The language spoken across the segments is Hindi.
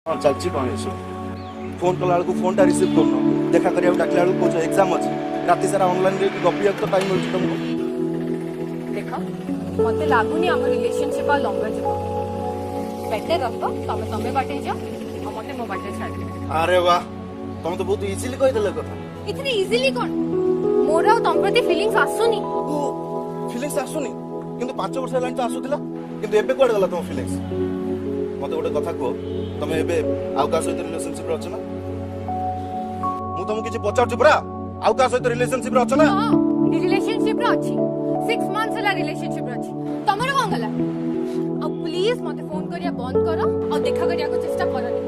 कौन चलची कौन है फोन कला बेलू फोन टा रिसीव करन देखा करिया डाकला बेलू कोच एग्जाम अछि राति सारा ऑनलाइन रे गपिया तो टाइम मिलछ तुमको देखो मते लागुनी हम रिलेशनशिप आ लंगर जब बेटर रहतो तमे तमे बाटे जा और मते मो बाटे छाड़। अरे वाह तुम तो बहुत इजीली कहि देले कथा इतनी इजीली कोन मोर और तम प्रति फीलिंग्स आसुनी फीलिंग्स आसुनी किंतु 5 वर्ष हेलान तो आसुतिला किंतु एबे कोड गला तुम फीलिंग्स मते गोटे कथा को तमे एबे आउ का सहित रिलेशनशिप रे अछ ना मु तुमको किछि पचार पुरा आउ का सहित रिलेशनशिप रे अछ ना रिलेशनशिप रे अछि 6 मंथ्स ला रिलेशनशिप रे अछि तमरे कोन गला अब प्लीज मते फोन करिया बंद करो और देखा करिया को चेष्टा करनी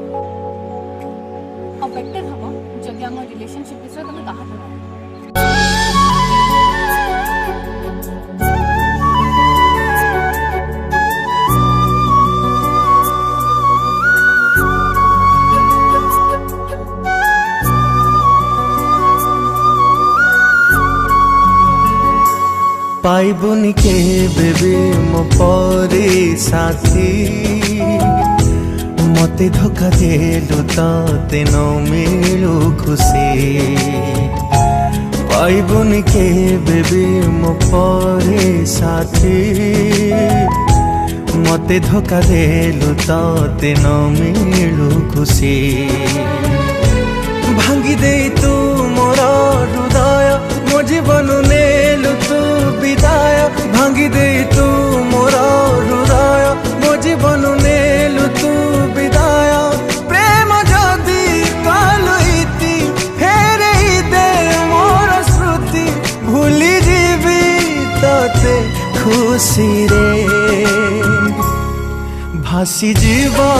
अब बेटर हम जब हम रिलेशनशिप विषय तमे कहा करो पाइबुनि के बेबी मो परे साथी मते धोखा देलु ते न मिलु खुशी पाइबुनि के बेबी मो परे साथी मते धोखा देलु ते न मिलु खुशी भांगी दे तू मोर हृदय मो जीवन नेलु तू विदाय भांगी दे तू मोर हृदय मो जीवन नेलु तू विदाय प्रेम जदि कालु इति फेरे दे मोर स्मृति भूली जीवी तते खुशी रे भासी जीवा